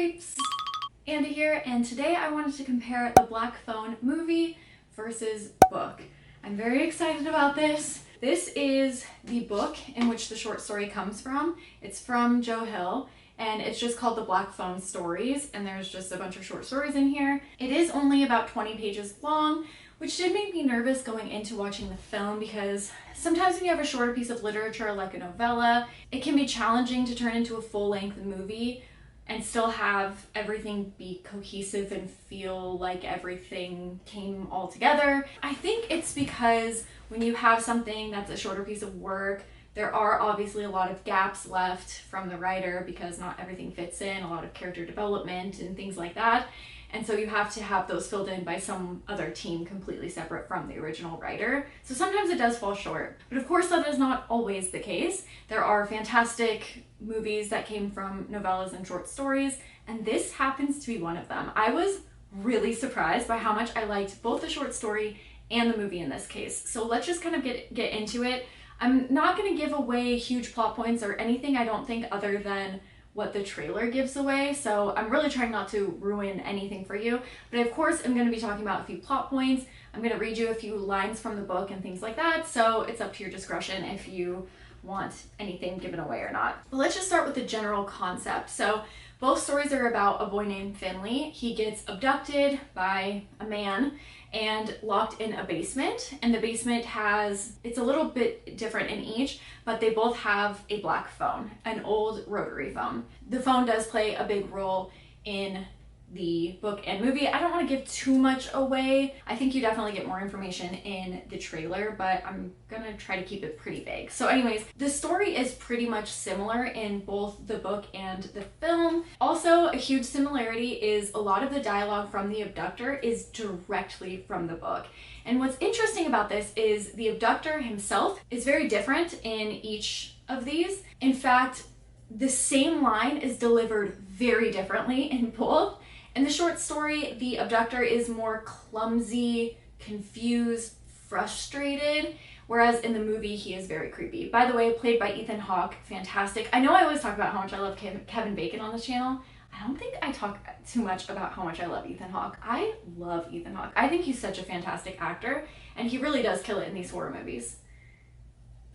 creeps! Andy here, and today I wanted to compare the Black Phone movie versus book. I'm very excited about this. This is the book in which the short story comes from. It's from Joe Hill, and it's just called The Black Phone Stories, and there's just a bunch of short stories in here. It is only about 20 pages long, which did make me nervous going into watching the film because sometimes when you have a shorter piece of literature like a novella, it can be challenging to turn into a full-length movie and still have everything be cohesive and feel like everything came all together. I think it's because when you have something that's a shorter piece of work, there are obviously a lot of gaps left from the writer because not everything fits in, a lot of character development and things like that. And so you have to have those filled in by some other team completely separate from the original writer. So sometimes it does fall short. But of course that is not always the case. There are fantastic movies that came from novellas and short stories, and this happens to be one of them. I was really surprised by how much I liked both the short story and the movie in this case. So let's just kind of get into it. I'm not going to give away huge plot points or anything, I don't think, other than what the trailer gives away, so I'm really trying not to ruin anything for you. But of course I'm going to be talking about a few plot points. I'm going to read you a few lines from the book and things like that, so it's up to your discretion if you want anything given away or not. But let's just start with the general concept. So both stories are about a boy named Finley. He gets abducted by a man and locked in a basement, and the basement it's a little bit different in each, but they both have a black phone, an old rotary phone. The phone does play a big role in the book and movie. I don't want to give too much away. I think you definitely get more information in the trailer, but I'm gonna try to keep it pretty vague. So anyways, the story is pretty much similar in both the book and the film. Also, a huge similarity is a lot of the dialogue from the abductor is directly from the book. And what's interesting about this is the abductor himself is very different in each of these. In fact, the same line is delivered very differently in both. In the short story, the abductor is more clumsy, confused, frustrated, whereas in the movie, he is very creepy. By the way, played by Ethan Hawke, fantastic. I know I always talk about how much I love Kevin Bacon on this channel. I don't think I talk too much about how much I love Ethan Hawke. I love Ethan Hawke. I think he's such a fantastic actor, and he really does kill it in these horror movies.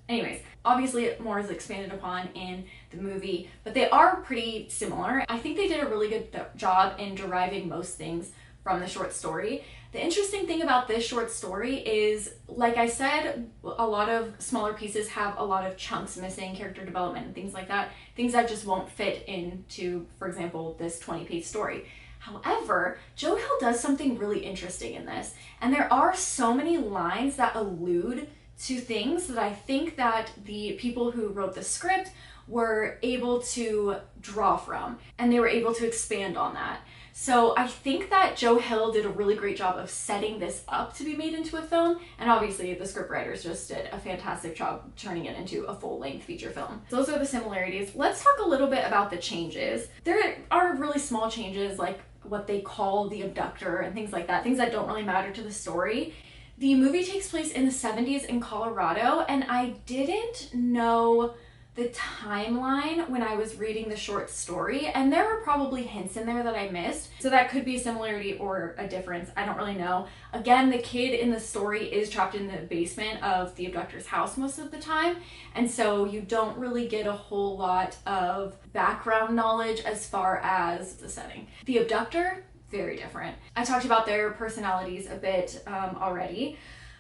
Anyways, obviously more is expanded upon in the movie, but they are pretty similar. I think they did a really good job in deriving most things from the short story. The interesting thing about this short story is, like I said, a lot of smaller pieces have a lot of chunks missing, character development and things like that, things that just won't fit into, for example, this 20-page story. However, Joe Hill does something really interesting in this, and there are so many lines that allude to things that I think that the people who wrote the script were able to draw from, and they were able to expand on that. So I think that Joe Hill did a really great job of setting this up to be made into a film, and obviously the scriptwriters just did a fantastic job turning it into a full-length feature film. Those are the similarities. Let's talk a little bit about the changes. There are really small changes, like what they call the abductor and things like that, things that don't really matter to the story. The movie takes place in the 70s in Colorado, and I didn't know the timeline when I was reading the short story, and there were probably hints in there that I missed. So that could be a similarity or a difference, I don't really know. Again, the kid in the story is trapped in the basement of the abductor's house most of the time, and so you don't really get a whole lot of background knowledge as far as the setting. The abductor, very different. I talked about their personalities a bit already,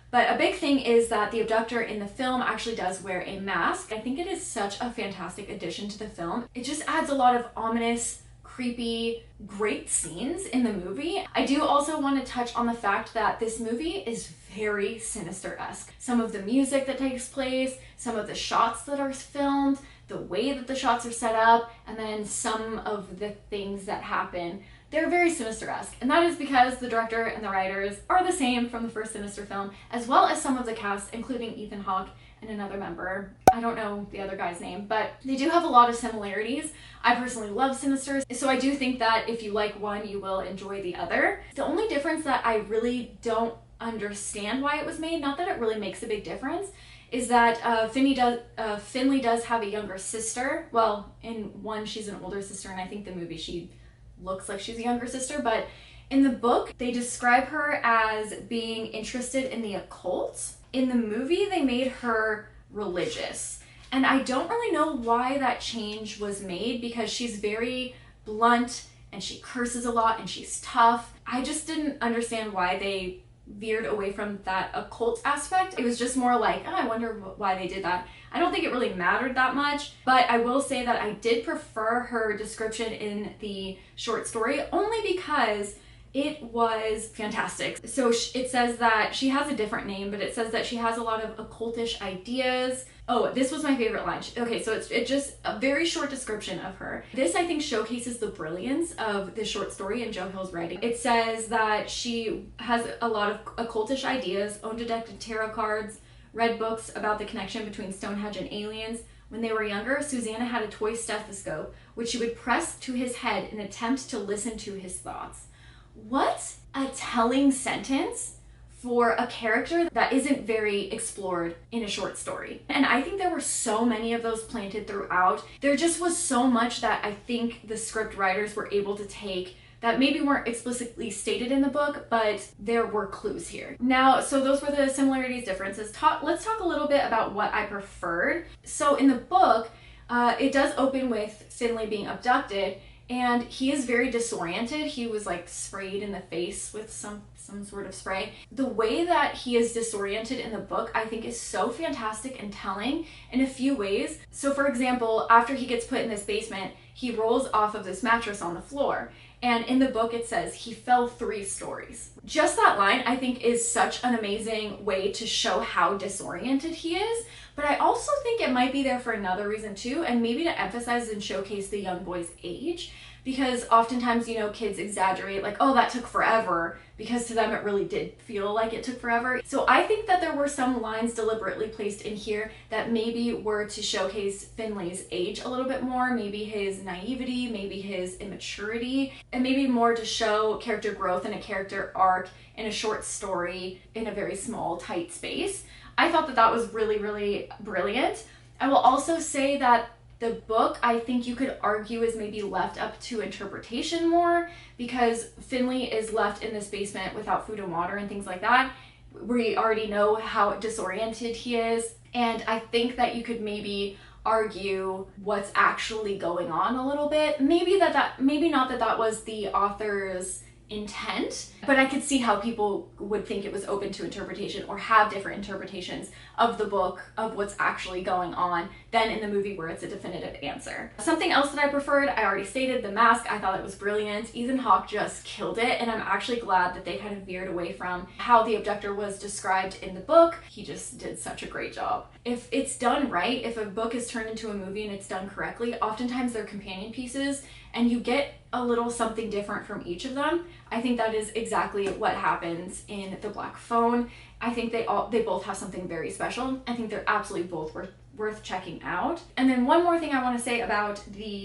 but a big thing is that the abductor in the film actually does wear a mask. I think it is such a fantastic addition to the film. It just adds a lot of ominous, creepy, great scenes in the movie. I do also want to touch on the fact that this movie is very Sinister-esque. Some of the music that takes place, some of the shots that are filmed, the way that the shots are set up, and then some of the things that happen. They're very Sinister-esque, and that is because the director and the writers are the same from the first Sinister film, as well as some of the cast, including Ethan Hawke and another member. I don't know the other guy's name, but they do have a lot of similarities. I personally love Sinister, so I do think that if you like one, you will enjoy the other. The only difference that I really don't understand why it was made, not that it really makes a big difference, is that Finley does have a younger sister. Well, in one, she's an older sister, and I think the movie she looks like she's a younger sister, but in the book, they describe her as being interested in the occult. In the movie, they made her religious. And I don't really know why that change was made, because she's very blunt and she curses a lot and she's tough. I just didn't understand why they veered away from that occult aspect. It was just more like, oh, I wonder why they did that. I don't think it really mattered that much, but I will say that I did prefer her description in the short story, only because it was fantastic. So it says that she has a different name, but it says that she has a lot of occultish ideas. Oh, this was my favorite line. Okay, so it's just a very short description of her. This, I think, showcases the brilliance of this short story and Joe Hill's writing. It says that she has a lot of occultish ideas, owned a deck of tarot cards, read books about the connection between Stonehenge and aliens. When they were younger, Susanna had a toy stethoscope, which she would press to his head in an attempt to listen to his thoughts. What a telling sentence for a character that isn't very explored in a short story. And I think there were so many of those planted throughout. There just was so much that I think the script writers were able to take that maybe weren't explicitly stated in the book, but there were clues here. Now, so those were the similarities, differences. Let's talk a little bit about what I preferred. So in the book, it does open with Finley being abducted, and he is very disoriented. He was like sprayed in the face with some sort of spray. The way that he is disoriented in the book, I think, is so fantastic and telling in a few ways. So for example, after he gets put in this basement, he rolls off of this mattress on the floor. And in the book it says he fell 3 stories. Just that line, I think, is such an amazing way to show how disoriented he is. But I also think it might be there for another reason too, and maybe to emphasize and showcase the young boy's age. Because oftentimes, you know, kids exaggerate, like, oh, that took forever, because to them it really did feel like it took forever. So I think that there were some lines deliberately placed in here that maybe were to showcase Finley's age a little bit more, maybe his naivety, maybe his immaturity, and maybe more to show character growth and a character arc in a short story in a very small, tight space. I thought that that was really, really brilliant. I will also say that the book, I think you could argue, is maybe left up to interpretation more, because Finley is left in this basement without food and water and things like that. We already know how disoriented he is, and I think that you could maybe argue what's actually going on a little bit. Maybe not that was the author's intent, but I could see how people would think it was open to interpretation or have different interpretations of the book, of what's actually going on, than in the movie where it's a definitive answer. Something else that I preferred, I already stated, the mask. I thought it was brilliant. Ethan Hawke just killed it, and I'm actually glad that they kind of veered away from how the abductor was described in the book. He just did such a great job. If it's done right, if a book is turned into a movie and it's done correctly, oftentimes they're companion pieces, and you get a little something different from each of them. I think that is exactly what happens in The Black Phone. I think they both have something very special. I think they're absolutely both worth checking out. And then one more thing I want to say about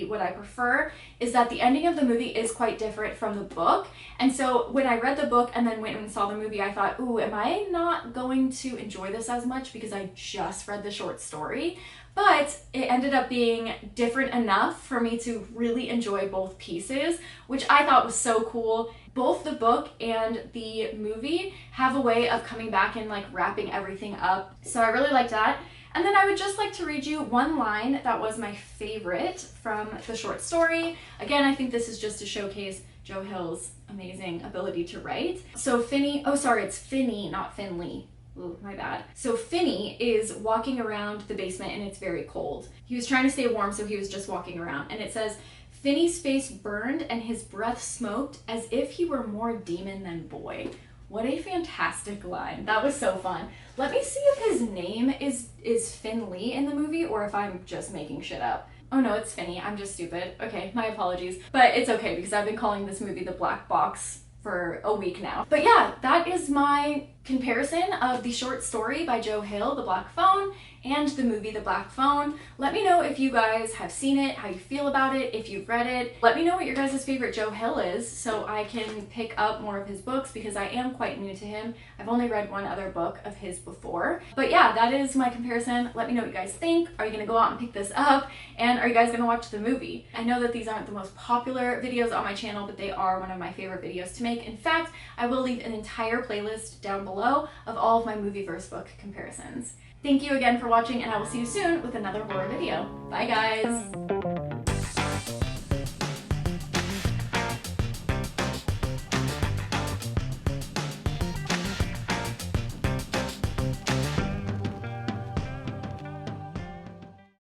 what I prefer is that the ending of the movie is quite different from the book. And so when I read the book and then went and saw the movie, I thought, ooh, am I not going to enjoy this as much because I just read the short story? But it ended up being different enough for me to really enjoy both pieces, which I thought was so cool. Both the book and the movie have a way of coming back and like wrapping everything up. So I really liked that. And then I would just like to read you one line that was my favorite from the short story. Again, I think this is just to showcase Joe Hill's amazing ability to write. So it's Finney, not Finley. Ooh, my bad. So Finney is walking around the basement and it's very cold. He was trying to stay warm, so he was just walking around. And it says, Finney's face burned and his breath smoked as if he were more demon than boy. What a fantastic line. That was so fun. Let me see if his name is Finley in the movie or if I'm just making shit up. Oh no, it's Finney. I'm just stupid. Okay, my apologies. But it's okay because I've been calling this movie The Black Box for a week now. But yeah, that is my comparison of the short story by Joe Hill, The Black Phone, and the movie The Black Phone. Let me know if you guys have seen it, how you feel about it, if you've read it. Let me know what your guys' favorite Joe Hill is so I can pick up more of his books because I am quite new to him. I've only read one other book of his before. But yeah, that is my comparison. Let me know what you guys think. Are you gonna go out and pick this up? And are you guys gonna watch the movie? I know that these aren't the most popular videos on my channel, but they are one of my favorite videos to make. In fact, I will leave an entire playlist down below of all of my movie versus book comparisons. Thank you again for watching, and I will see you soon with another horror video. Bye guys!